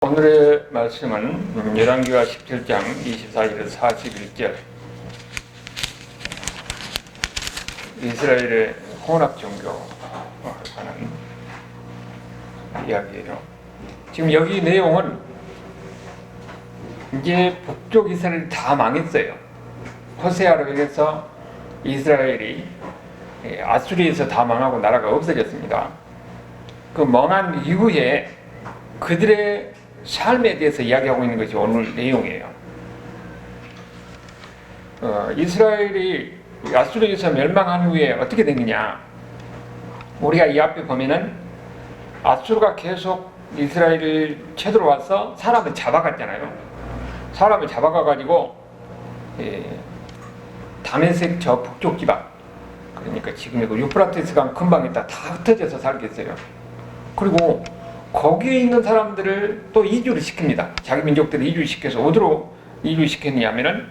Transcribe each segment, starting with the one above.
오늘의 말씀은 열왕기하 17장 24절에서 41절 이스라엘의 혼합 종교에 관한 이야기예요. 지금 여기 내용은 이제 북쪽 이스라엘이 다 망했어요. 호세아로 인해서 이스라엘이 아수리에서 다 망하고 나라가 없어졌습니다. 그 망한 이후에 그들의 삶에 대해서 이야기하고 있는 것이 오늘 내용이에요. 이스라엘이 아수르에서 멸망한 후에 어떻게 됐느냐? 우리가 이 앞에 보면은 아수르가 계속 이스라엘을 쳐들어와서 사람을 잡아갔잖아요. 사람을 잡아가가지고 다메섹 저 북쪽 지방, 그러니까 지금의 그 유프라테스 강 근방에다 다 흩어져서 살게 했어요. 그리고 거기에 있는 사람들을 또 이주를 시킵니다. 자기 민족들을 이주시켜서 어디로 이주시켰냐면은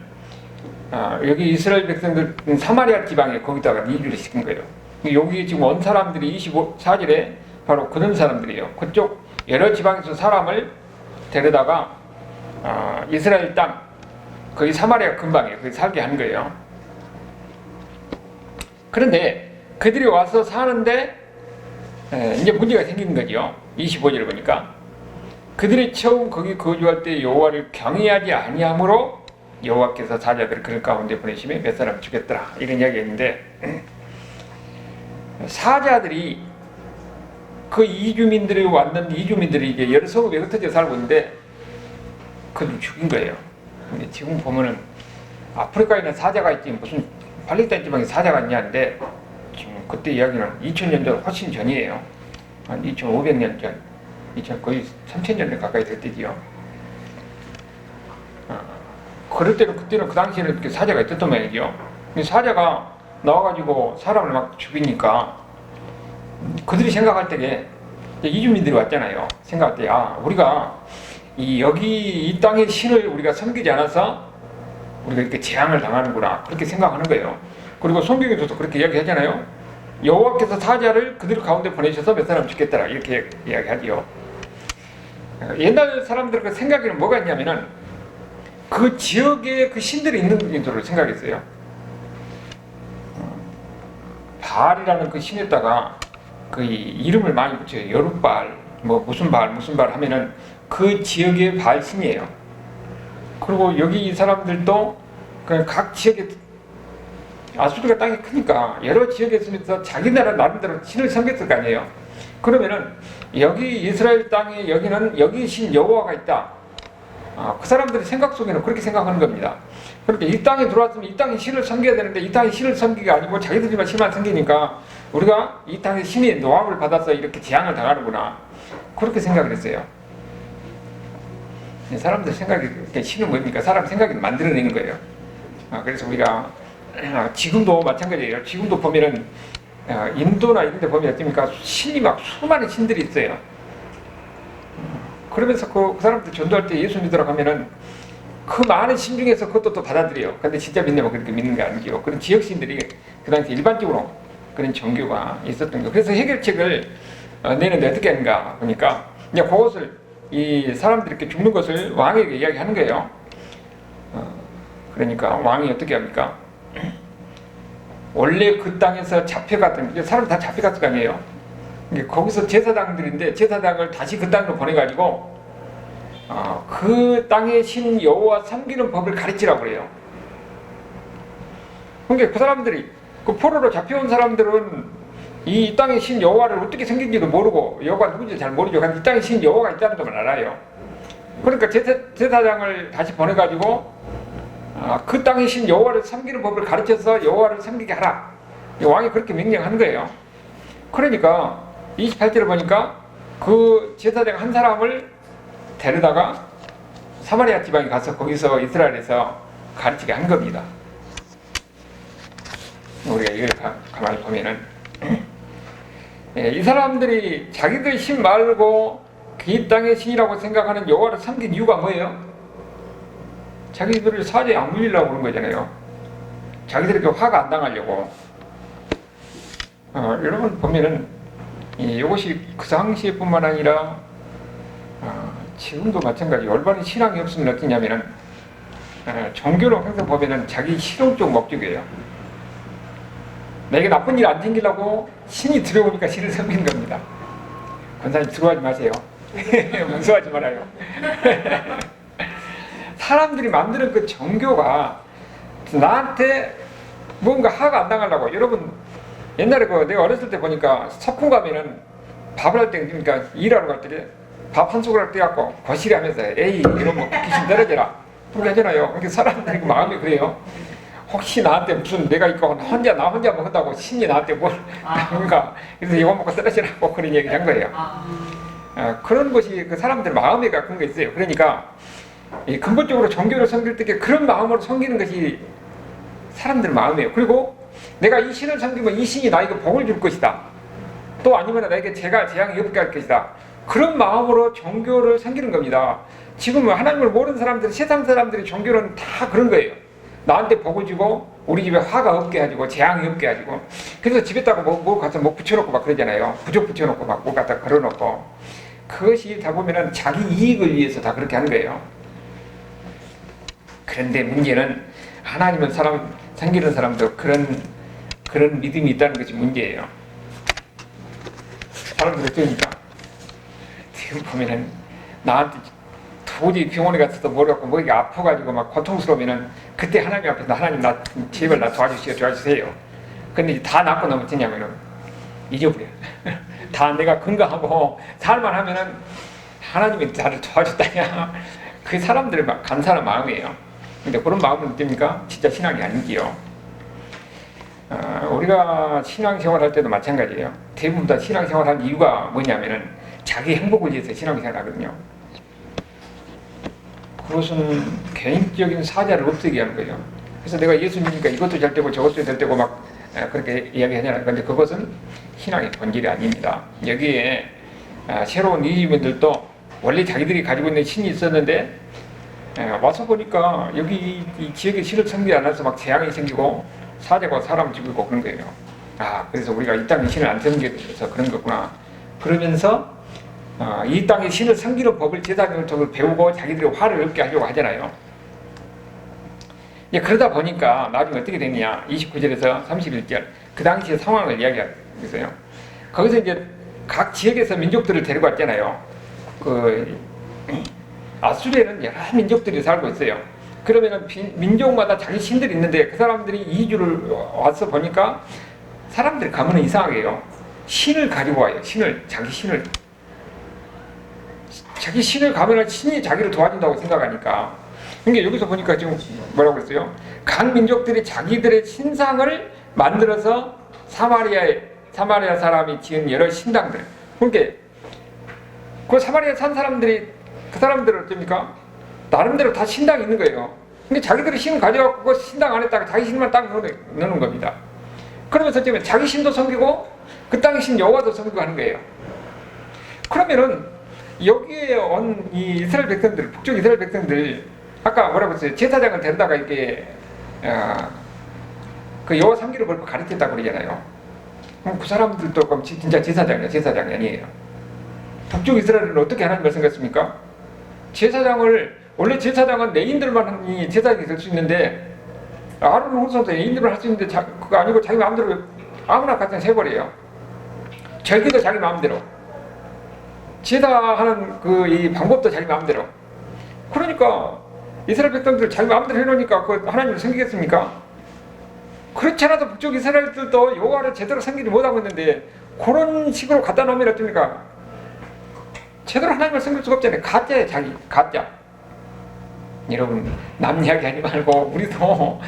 여기 이스라엘 백성들 사마리아 지방에 거기다가 이주를 시킨 거예요. 여기 지금 온 사람들이 24절에 바로 그런 사람들이에요. 그쪽 여러 지방에서 사람을 데려다가 이스라엘 땅 거기 사마리아 근방에 거기 살게 한 거예요. 그런데 그들이 와서 사는데 이제 문제가 생긴 거죠. 25절을 보니까 그들이 처음 거기 거주할 때 여호와를 경외하지 아니하므로 여호와께서 사자들을 그들 가운데 보내시며 몇 사람 죽였더라, 이런 이야기했는데, 사자들이 그 이주민들이 왔는 이주민들이 이제 여러 성읍에 흩어져 살고 있는데 그들 죽인 거예요. 근데 지금 보면은 아프리카에 있는 사자가 있지 무슨 팔레스타인 지방에 사자가 있냐는데, 지금 그때 이야기는 2000년 전 훨씬 전이에요. 한 2500년 전, 거의 3000년 가까이 될 때지요. 그럴 때는, 그때는 그 당시에는 이렇게 사자가 있었단 말이죠. 사자가 나와가지고 사람을 막 죽이니까 그들이 생각할 때에 이주민들이 왔잖아요. 생각할 때, 우리가 여기 이 땅의 신을 우리가 섬기지 않아서 우리가 이렇게 재앙을 당하는구나, 그렇게 생각하는 거예요. 그리고 성경에서도 그렇게 이야기하잖아요. 여호와께서 사자를 그들 가운데 보내셔서 몇 사람 죽겠더라, 이렇게 이야기하지요. 옛날 사람들 그 생각에는 뭐가 있냐면은 그 지역에 그 신들이 있는 줄을 생각했어요. 바알이라는 그 신에다가 그 이름을 많이 붙여요. 여룻바알, 뭐 무슨 바알 하면은 그 지역의 바알 신이에요. 그리고 여기 이 사람들도 그 각 지역에, 아수르가 땅이 크니까 여러 지역에 있으면서 자기 나라 나름대로 신을 섬겼을 거 아니에요. 그러면은 여기 이스라엘 땅에 여기 신 여호와가 있다. 그 사람들의 생각 속에는 그렇게 생각하는 겁니다. 그렇게 이 땅에 들어왔으면 이 땅에 신을 섬겨야 되는데 이 땅에 신을 섬기가 아니고 자기들만 신만 섬기니까 우리가 이 땅에 신의 노함을 받아서 이렇게 재앙을 당하는구나, 그렇게 생각을 했어요. 사람들 생각이, 신은 뭡니까? 사람 생각이 만들어내는 거예요. 그래서 우리가 지금도 마찬가지예요. 지금도 보면은 인도나 이런 데 보면 어떻습니까? 신이 막 수많은 신들이 있어요. 그러면서 그 사람들 전도할 때 예수 믿으라고 하면은 그 많은 신 중에서 그것도 또 받아들여요. 근데 진짜 믿냐면 그렇게 믿는 게 아니죠. 그런 지역 신들이 그 당시 일반적으로 그런 종교가 있었던 거예요. 그래서 해결책을 내는데 어떻게 하는가 보니까 이제 그것을, 이 사람들이 이렇게 죽는 것을 왕에게 이야기하는 거예요. 그러니까 왕이 어떻게 합니까? 원래 그 땅에서 잡혀갔던, 사람 다 잡혀갔을 거 아니에요. 거기서 제사장들인데 제사장을 다시 그 땅으로 보내가지고 그 땅의 신 여호와 섬기는 법을 가르치라고 그래요. 그러니까 그 사람들이, 그 포로로 잡혀온 사람들은 이 땅의 신 여호와를 어떻게 섬긴지도 모르고 여호가 누군지 잘 모르죠. 근데 이 땅에 신 여호와가 있다는 것만 알아요. 그러니까 제사장을 다시 보내가지고 그 땅의 신 여호와를 섬기는 법을 가르쳐서 여호와를 섬기게 하라, 왕이 그렇게 명령한 거예요. 그러니까 28절을 보니까 그 제사장 한 사람을 데려다가 사마리아 지방에 가서 거기서 이스라엘에서 가르치게 한 겁니다. 우리가 이걸 가만히 보면은 이 사람들이 자기들 신 말고 그 땅의 신이라고 생각하는 여호와를 섬긴 이유가 뭐예요? 자기들을 사자에 안 물리려고 그런 거잖아요. 자기들에게 화가 안 당하려고. 여러분 보면은 이것이 그 당시에뿐만 아니라 지금도 마찬가지. 올바른 신앙이 없으면 어떠냐면은 종교는 항상 보면은 자기 실용적 목적이에요. 내게 나쁜 일 안 생기려고 신이 들어오니까 신을 섬기는 겁니다. 권사님 들어가지 마세요. 문서하지 말아요. 사람들이 만드는 그 종교가 나한테 뭔가 하가 안 당하려고. 여러분 옛날에 내가 어렸을 때 보니까 소풍 가면은 밥을 할 때 그러니까 일하러 갈 때 밥 한 숟가락 떼갖고 거실에 하면서 에이 이런 뭐 귀신 떨어져라 그렇게 하잖아요. 그러니까 사람들이 마음이 그래요. 혹시 나한테 무슨 내가 있고 나 혼자 먹는다고 신이 나한테 뭘 그러니까 그래서 이거 먹고 떨어지라고 그런 얘기를 한 거예요. 그런 것이 그 사람들 마음에 그런 거 있어요. 그러니까 이 근본적으로 종교를 섬길 때 그런 마음으로 섬기는 것이 사람들 마음이에요. 그리고 내가 이 신을 섬기면 이 신이 나에게 복을 줄 것이다. 또 아니면 나에게 재앙이 없게 할 것이다. 그런 마음으로 종교를 섬기는 겁니다. 지금 하나님을 모르는 사람들, 세상 사람들이 종교는 다 그런 거예요. 나한테 복을 주고 우리 집에 화가 없게 해주고 재앙이 없게 해주고 그래서 집에다가 뭐 갖다 뭐 붙여놓고 막 그러잖아요. 부적 붙여놓고 막 뭐 갖다 걸어놓고 그것이 다 보면은 자기 이익을 위해서 다 그렇게 하는 거예요. 그런데 문제는 하나님은 섬기는 사람도 그런 믿음이 있다는 것이 문제예요. 사람들이 어쩌니까 지금 보면은 나한테 도저히 병원에 갔어도 모르겠고 머리가 아파가지고 막 고통스러우면은 그때 하나님 앞에서 하나님 나 제발 나 도와주세요. 근데 다 낫고 나면 어쩌냐면은 잊어버려. 다 내가 건강하고 살만하면은 하나님이 나를 도와줬다냐. 그 사람들의 막 감사한 마음이에요. 근데 그런 마음은 어떻습니까? 진짜 신앙이 아니지요. 우리가 신앙생활 할 때도 마찬가지예요. 대부분 다 신앙생활 할 이유가 뭐냐면은 자기 행복을 위해서 신앙생활 하거든요. 그것은 개인적인 사자를 없애게 하는 거예요. 그래서 내가 예수 믿으니까 이것도 잘 되고 저것도 잘 되고 막 그렇게 이야기하잖아요. 그런데 그것은 신앙의 본질이 아닙니다. 여기에 새로운 이주민들도 원래 자기들이 가지고 있는 신이 있었는데 와서 보니까 여기 이 지역에 신을 섬기지 않아서 막 재앙이 생기고 사자가 사람 죽이고 그런 거예요. 그래서 우리가 이 땅에 신을 안 섬겨서 그런 거구나. 그러면서 이 땅에 신을 섬기는 법을 제사장을 배우고 자기들의 화를 없게 하려고 하잖아요. 그러다 보니까 나중에 어떻게 됐냐. 29절에서 31절 그 당시의 상황을 이야기하고 있어요. 거기서 이제 각 지역에서 민족들을 데리고 왔잖아요. 아수리에는 여러 민족들이 살고 있어요. 그러면은 민족마다 자기 신들이 있는데 그 사람들이 이주를 와서 보니까 사람들이 가면은 이상하게 해요. 신을 가지고 와요. 자기 신을 가면은 신이 자기를 도와준다고 생각하니까. 그러니까 여기서 보니까 지금 뭐라고 그랬어요? 각 민족들이 자기들의 신상을 만들어서 사마리아 사람이 지은 여러 신당들. 그러니까 그 사마리아 산 사람들이 그 사람들은 어떻습니까? 나름대로 다 신당이 있는 거예요. 근데 자기들이 신을 가져갖고 그 신당 안에다가 자기 신만 딱 넣는 겁니다. 그러면서 지금 자기 신도 섬기고 그 땅의 신 여호와도 섬기고 하는 거예요. 그러면은 여기에 온 이 이스라엘 백성들, 북쪽 이스라엘 백성들 아까 뭐라고 했어요? 제사장을 데려다가 이렇게 그 여호와 섬기를 벌써 가르쳤다고 그러잖아요. 그럼 그 사람들도 그럼 진짜 제사장이 아니에요. 북쪽 이스라엘은 어떻게 하나님을 섬겼습니까? 원래 제사장은 레인들만 이 제사장이 될 수 있는데 아론 후손도 레인들만 할 수 있는데 그거 아니고 자기 마음대로 아무나 같은 세벌이에요. 절기도 자기 마음대로 제사하는 이 방법도 자기 마음대로. 그러니까 이스라엘 백성들 자기 마음대로 해놓으니까 그 하나님을 섬기겠습니까? 그렇지 않아도 북쪽 이스라엘들도 여호와를 제대로 섬기지 못하고 있는데 그런 식으로 갖다 놓으면 어떻습니까? 제대로 하나님을 섬길 수가 없잖아요. 가짜예요, 가짜. 여러분, 남 이야기 하지 말고 우리도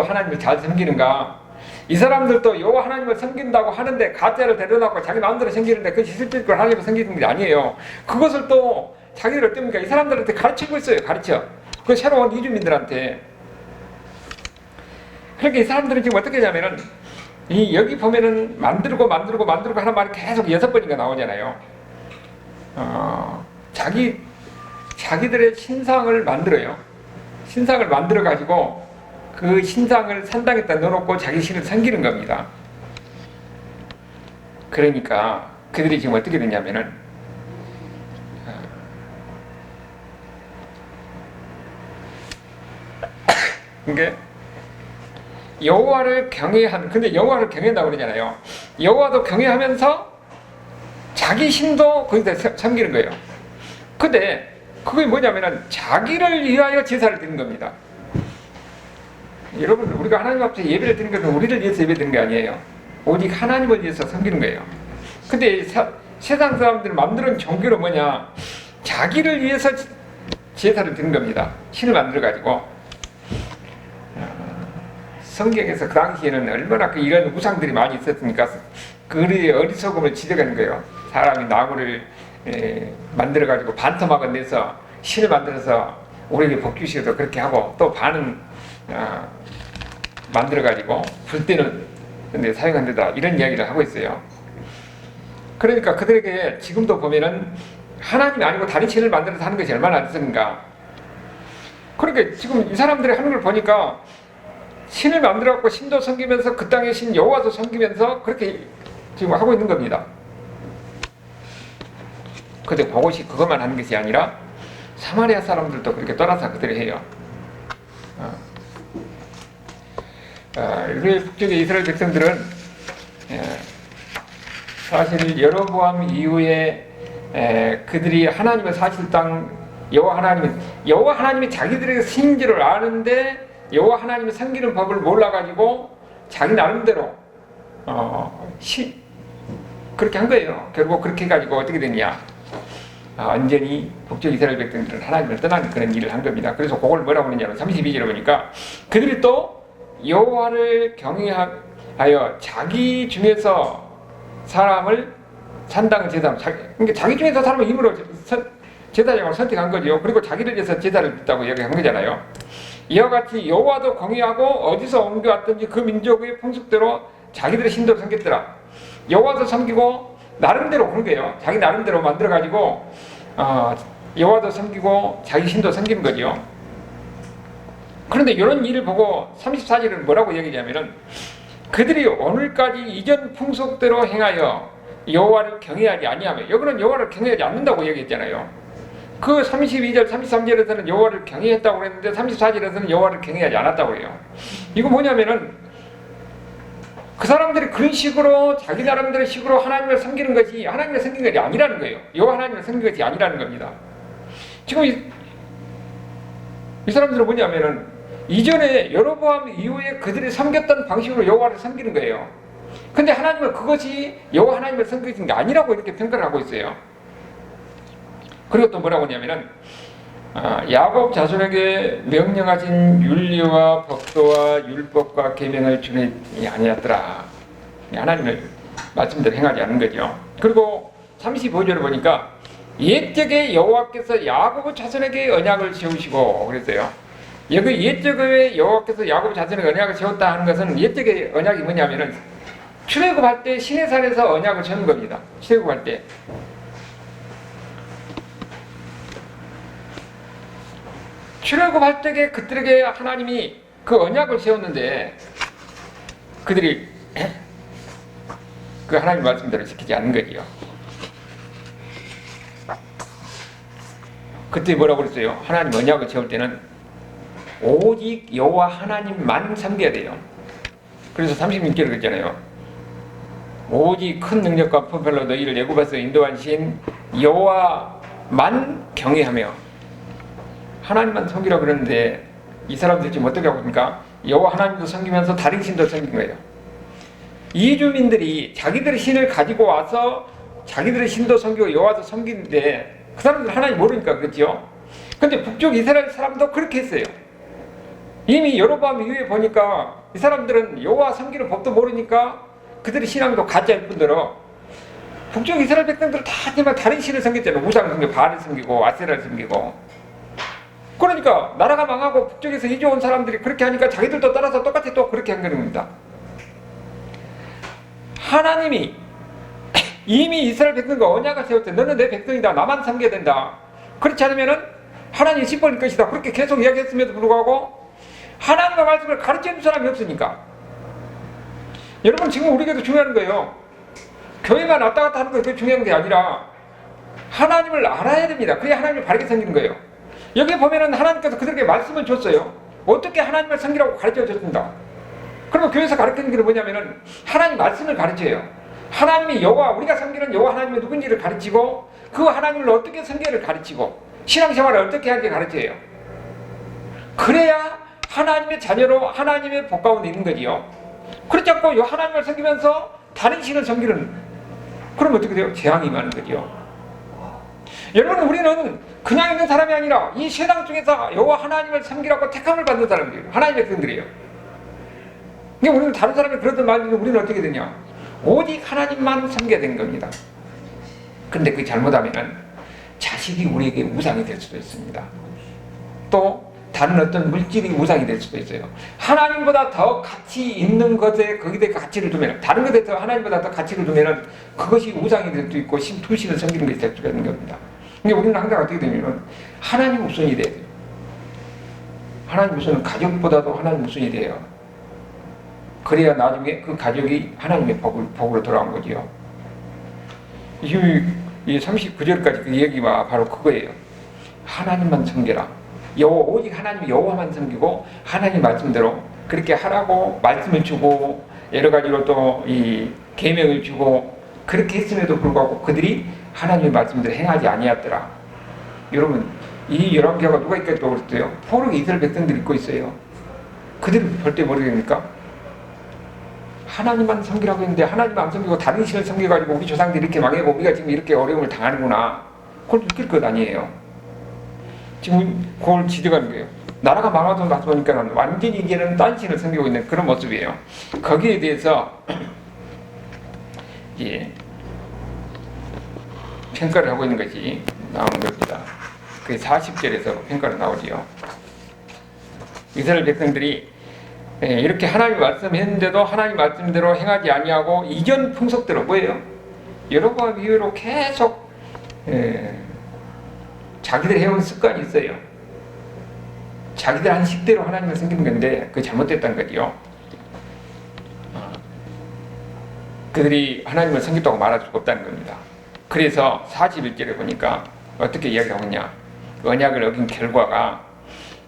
하나님을 잘 섬기는가? 이 사람들도 여호와 하나님을 섬긴다고 하는데 가짜를 데려다고 자기 마음대로 섬기는데 그것이 실질적으로 하나님을 섬기는 게 아니에요. 그것을 또 자기들 어떻습니까? 이 사람들한테 가르치고 있어요. 그 새로운 이주민들한테. 그러니까 이 사람들은 지금 어떻게 하냐면은 여기 보면은 만들고 하는 말이 계속 6번인가 나오잖아요. 자기들의 신상을 만들어요. 신상을 만들어 가지고 그 신상을 산당에다 넣어놓고 자기 신을 섬기는 겁니다. 그러니까 그들이 지금 어떻게 됐냐면은 이게 여호와를 경외한, 근데 여호와를 경외한다고 그러잖아요. 여호와도 경외하면서 자기 신도 거기다 섬기는 거예요. 근데 그게 뭐냐면은 자기를 위하여 제사를 드리는 겁니다. 여러분, 우리가 하나님 앞에 예배를 드리는 것은 우리를 위해서 예배 드리는 게 아니에요. 오직 하나님을 위해서 섬기는 거예요. 근데 세상 사람들이 만드는 종교는 뭐냐? 자기를 위해서 제사를 드리는 겁니다. 신을 만들어가지고. 성경에서 그 당시에는 얼마나 이런 우상들이 많이 있었으니까 그의 어리석음을 지적하는 거예요. 사람이 나무를 만들어가지고 반토막을 내서 신을 만들어서 우리에게 복 주시어도 그렇게 하고, 또 반은 만들어가지고 불 때는 근데 사용한 데다 이런 이야기를 하고 있어요. 그러니까 그들에게 지금도 보면은 하나님이 아니고 다른 신을 만들어서 하는 것이 얼마나 어리석은가. 그러니까 지금 이 사람들이 하는 걸 보니까 신을 만들어갖고 신도 섬기면서 그 땅의 신 여호와도 섬기면서 그렇게 지금 하고 있는 겁니다. 근데 그것이 그것만 하는 것이 아니라 사마리아 사람들도 그렇게 떠나서 그들이 해요. 우리 북쪽의 이스라엘 백성들은 사실 여로보암 이후에 그들이 하나님의 사실 땅 여호와 하나님이 자기들의 신인 줄 아는데 여호와 하나님이 섬기는 법을 몰라가지고 자기 나름대로 그렇게 한 거예요. 결국 그렇게 해가지고 어떻게 되냐? 완전히 북쪽 이스라엘 백성들은 하나님을 떠나는 그런 일을 한 겁니다. 그래서 그걸 뭐라고 하느냐면 32절에 보니까 그들이 또 여호와를 경외하여 자기 중에서 사람을 산당을 제사하면 그러니까 자기 중에서 사람을 힘으로 제사장을 선택한 거죠. 그리고 자기를 위해서 제사를 드렸다고 얘기한 거잖아요. 이와 같이 여호와도 경외하고 어디서 옮겨왔든지 그 민족의 풍습대로 자기들의 신도를 섬겼더라. 여호와도 섬기고 나름대로 그런 거예요. 자기 나름대로 만들어가지고 여호와도 섬기고 자기 신도 섬기는 거죠. 그런데 이런 일을 보고 34절은 뭐라고 얘기하냐면은 그들이 오늘까지 이전 풍속대로 행하여 여호와를 경외하지 아니하며, 여기는 여호와를 경외하지 않는다고 얘기했잖아요. 그 32절, 33절에서는 여호와를 경외했다고 그랬는데 34절에서는 여호와를 경외하지 않았다고 해요. 이거 뭐냐면은 그 사람들이 그런 식으로 자기 나름대로 식으로 하나님을 섬기는 것이 하나님을 섬기는 것이 아니라는 거예요. 여호와 하나님을 섬기는 것이 아니라는 겁니다. 지금 이 사람들은 뭐냐면은 이전에 여로보암 이후에 그들이 섬겼던 방식으로 여호와를 섬기는 거예요. 근데 하나님은 그것이 여호와 하나님을 섬기는 게 아니라고 이렇게 평가를 하고 있어요. 그리고 또 뭐라고 하냐면은 야곱 자손에게 명령하신 윤리와 법도와 율법과 계명을 준행이 아니었더라. 하나님을 말씀대로 행하지 않는 거죠. 그리고 35절을 보니까 옛적에 여호와께서 야곱 자손에게 언약을 세우시고 그랬어요. 여기 옛적에 여호와께서 야곱 자손에게 언약을 세웠다 하는 것은 옛적의 언약이 뭐냐면은 출애굽할 때 시내산에서 언약을 세운 겁니다. 출애굽할 때. 출애굽할 때에 그들에게 하나님이 그 언약을 세웠는데 그들이 그 하나님 말씀대로 지키지 않는 거지요. 그때 뭐라고 그랬어요? 하나님 언약을 세울 때는 오직 여호와 하나님만 섬겨야 돼요. 그래서 36절에 그랬잖아요. 오직 큰 능력과 포별로 너희를 애굽에서 인도한 신 여호와만 경외하며, 하나님만 섬기라고 그러는데 이 사람들이 지금 어떻게 하고 있습니까? 여호와 하나님도 섬기면서 다른 신도 섬긴 거예요. 이주민들이 자기들의 신을 가지고 와서 자기들의 신도 섬기고 여호와도 섬기는데 그 사람들은 하나님 모르니까 그렇죠. 근데 북쪽 이스라엘 사람도 그렇게 했어요. 이미 여로보암 이후에 보니까 이 사람들은 여호와 섬기는 법도 모르니까 그들의 신앙도 가짜일 뿐더러 북쪽 이스라엘 백성들은 다 다른 신을 섬겼잖아요. 우상 섬기고 바알을 섬기고 아세라를 섬기고. 그러니까 나라가 망하고 북쪽에서 이주 온 사람들이 그렇게 하니까 자기들도 따라서 똑같이 또 그렇게 한 겁니다. 하나님이 이미 이스라엘 백성과 언약을 세울 때 너는 내 백성이다, 나만 섬겨야 된다, 그렇지 않으면은 하나님이 시버릴 것이다, 그렇게 계속 이야기했음에도 불구하고 하나님의 말씀을 가르쳐준 사람이 없으니까. 여러분, 지금 우리에게도 중요한 거예요. 교회만 왔다 갔다 하는 거 그게 중요한 게 아니라 하나님을 알아야 됩니다. 그래야 하나님을 바르게 섬기는 거예요. 여기 보면은 하나님께서 그들에게 말씀을 줬어요. 어떻게 하나님을 섬기라고 가르쳐줬습니다. 그러면 교회에서 가르치는 게 뭐냐면은 하나님 말씀을 가르쳐요. 하나님이 여호와, 우리가 섬기는 여호와 하나님이 누군지를 가르치고 그 하나님을 어떻게 섬겨를 가르치고 신앙생활을 어떻게 하는지 가르쳐요. 그래야 하나님의 자녀로 하나님의 복 가운데 있는 거지요. 그렇지 않고 하나님을 섬기면서 다른 신을 섬기는, 그러면 어떻게 돼요? 재앙이 많은 거지요. 여러분, 우리는 그냥 있는 사람이 아니라 이 세상 중에서 여호와 하나님을 섬기라고 택함을 받는 사람들이에요. 하나님의 백성들이에요. 그러니까 우리는 다른 사람이 그러든 말든 우리는 어떻게 되냐? 오직 하나님만 섬겨야 되는 겁니다. 근데 그 잘못하면은 자식이 우리에게 우상이 될 수도 있습니다. 또 다른 어떤 물질이 우상이 될 수도 있어요. 하나님보다 더 가치 있는 것에 거기에 가치를 두면, 다른 것에 더 하나님보다 더 가치를 두면은 그것이 우상이 될 수도 있고 투신을 섬기는 것이 될 수가 있는 겁니다. 그러니까 우리는 항상 어떻게 되냐면 하나님 우선이 돼야 돼요. 하나님 우선은 가족보다도 하나님 우선이 돼요. 그래야 나중에 그 가족이 하나님의 복으로 돌아온 거지요. 이 39절까지 그 얘기가 바로 그거예요. 하나님만 섬겨라. 오직 하나님 여호와만 섬기고 하나님 말씀대로 그렇게 하라고 말씀을 주고 여러 가지로 또 이 계명을 주고 그렇게 했음에도 불구하고 그들이 하나님의 말씀대로 행하지 아니하더라. 여러분, 이 열왕기하가 누가 있겠다고 그랬어요? 포로기 이스라엘 백성들이 있고 있어요. 그들은 절대 모르겠습니까? 하나님만 섬기라고 했는데 하나님 안 섬기고 다른 신을 섬겨가지고 우리 조상들이 이렇게 망하고 우리가 지금 이렇게 어려움을 당하는구나. 그걸 느낄 것 아니에요. 지금 그걸 지적하는 거예요. 나라가 망하던 나서 보니까 완전히 이제는 딴 신을 섬기고 있는 그런 모습이에요. 거기에 대해서 예, 평가를 하고 있는 것이 나오는 겁니다. 그 40절에서 평가가 나오지요. 이스라엘 백성들이 이렇게 하나님 말씀했는데도 하나님 말씀대로 행하지 아니하고 이전 풍속대로 뭐예요? 여러번 이후로 계속 자기들 해온 습관이 있어요. 자기들 한 식대로 하나님을 섬기는 건데 그게 잘못됐다는 거지요. 그들이 하나님을 섬겼다고 말할 수가 없다는 겁니다. 그래서 41절에 보니까 어떻게 이야기하고 있냐? 언약을 어긴 결과가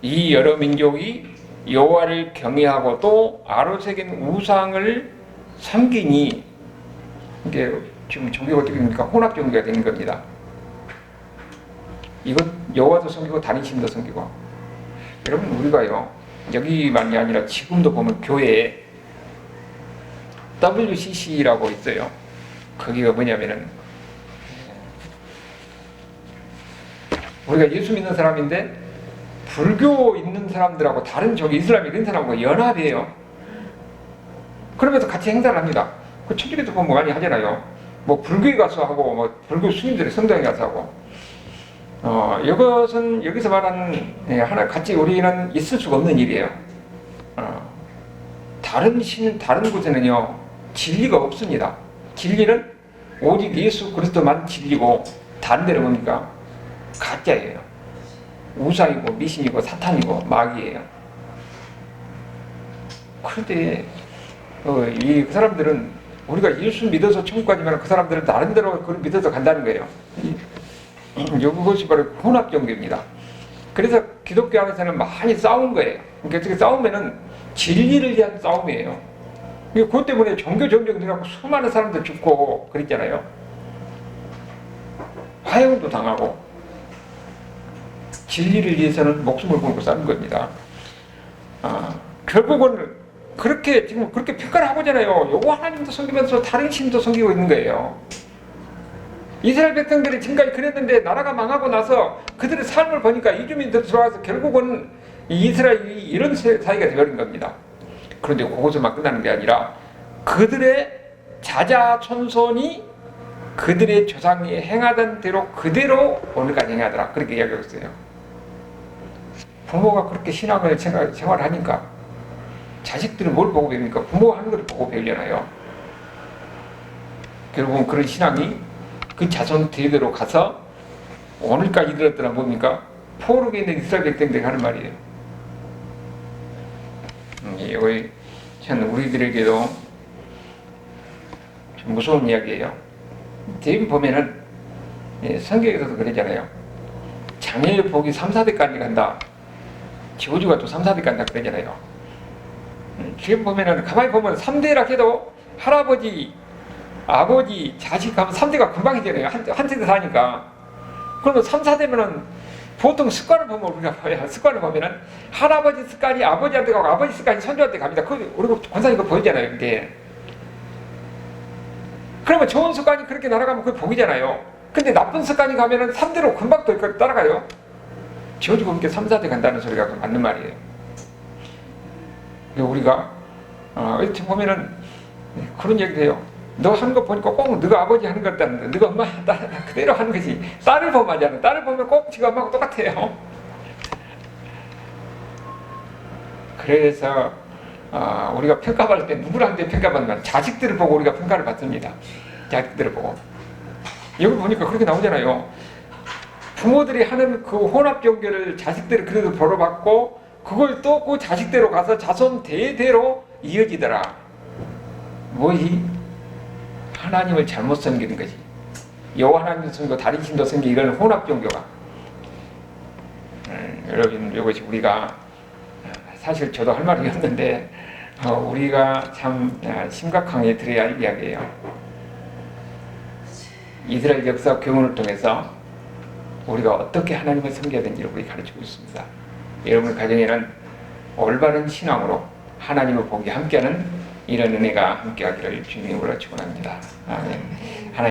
이 여러 민족이 여호와를 경외하고 또 아로새긴 우상을 섬기니, 이게 지금 종교가 어떻게 됩니까? 혼합 종교가 되는 겁니다. 이건 여호와도 섬기고 다른 신도 섬기고. 여러분, 우리가요 여기만이 아니라 지금도 보면 교회에 WCC라고 있어요. 거기가 뭐냐면은 우리가 예수 믿는 사람인데 불교 있는 사람들하고 다른 저기 이슬람 이런 사람하고 연합이에요. 그러면서 같이 행사를 합니다. 그 천주교도 보면 많이 하잖아요. 뭐 불교에 가서 하고 뭐 불교 스님들이 성당에 가서 하고. 이것은 여기서 말하는 하나 같이 우리는 있을 수가 없는 일이에요. 다른 곳에는요 진리가 없습니다. 진리는 오직 예수 그리스도만 진리고 다른 데는 뭡니까? 가짜예요. 우상이고 미신이고 사탄이고 마귀예요. 그런데 이 사람들은 우리가 예수 믿어서 천국 가지만 그 사람들은 다른 데로 그걸 믿어서 간다는 거예요. 이것이 바로 혼합 종교입니다. 그래서 기독교 안에서는 많이 싸운 거예요. 그러니까 어떻게 싸우면은 진리를 위한 싸움이에요. 그것 때문에 종교 전쟁들하고 수많은 사람들 죽고 그랬잖아요. 화형도 당하고 진리를 위해서는 목숨을 걸고 싸는 겁니다. 결국은 그렇게 지금 그렇게 평가를 하고잖아요. 요거 하나님도 섬기면서 다른 신도 섬기고 있는 거예요. 이스라엘 백성들이 지금까지 그랬는데 나라가 망하고 나서 그들의 삶을 보니까 이주민들 들어와서 결국은 이스라엘이 이런 사이가 되어버린 겁니다. 그런데 그것으로만 끝나는 게 아니라 그들의 자자손손이 그들의 조상이 행하던 대로 그대로 오늘까지 행하더라. 그렇게 이야기하고 있어요. 부모가 그렇게 신앙을 생활하니까 자식들은 뭘 보고 배웁니까? 부모가 하는 걸 보고 배우려나요? 결국은 그런 신앙이 그 자손 대대로 가서 오늘까지 이르렀더라. 뭡니까? 포로기에 있는 이스라엘 백성들이 하는 말이에요. 이거 참 우리들에게도 좀 무서운 이야기예요. 대부분 보면은 성경에서도 그러잖아요. 자녀의 복이 3, 4대까지 간다. 지오주가 또 3, 4대 간다 그러잖아요. 지금 보면은 가만히 보면 3대라 해도 할아버지, 아버지, 자식 하면 3대가 금방이잖아요. 한 세대 사니까. 그러면 3, 4대면은 보통 습관을 보면 우리가 봐요. 습관을 보면은 할아버지 습관이 아버지한테 가고 아버지 습관이 손주한테 갑니다. 그 우리가 권사님 그거 보이잖아요. 그게. 그러면 좋은 습관이 그렇게 날아가면 그게 복이잖아요. 근데 나쁜 습관이 가면은 3대로 금방 또 따라가요. 지어주고 그렇게 3, 4대 간다는 소리가 맞는 말이에요. 우리가 어떻게 보면은 그런 얘기를 해요. 너 하는 거 보니까 꼭 너가 아버지 하는 것 같다는데 너가 엄마 그대로 하는 거지. 딸을 보면 하잖아. 딸을 보면 꼭 지가 엄마하고 똑같아요. 그래서 우리가 평가받을 때 누구한테 평가받는 자식들을 보고 우리가 평가를 받습니다. 자식들을 보고. 여기 보니까 그렇게 나오잖아요. 부모들이 하는 그 혼합 종교를 자식들이 그래도 보러 받고 그걸 또 그 자식대로 가서 자손 대대로 이어지더라. 뭐지? 하나님을 잘못 섬기는 거지. 여호와 하나님도 섬기고 다른 신도 섬기고 이건 혼합 종교가. 여러분 이것이 우리가 사실 저도 할 말이 없는데 우리가 참 심각하게 들어야 할 이야기예요. 이스라엘 역사 교훈을 통해서 우리가 어떻게 하나님을 섬겨야 되는지를 우리 가르치고 있습니다. 여러분 가정에는 올바른 신앙으로 하나님을 보기 함께하는 이런 은혜가 함께하기를 주님으로 축원합니다. 아멘.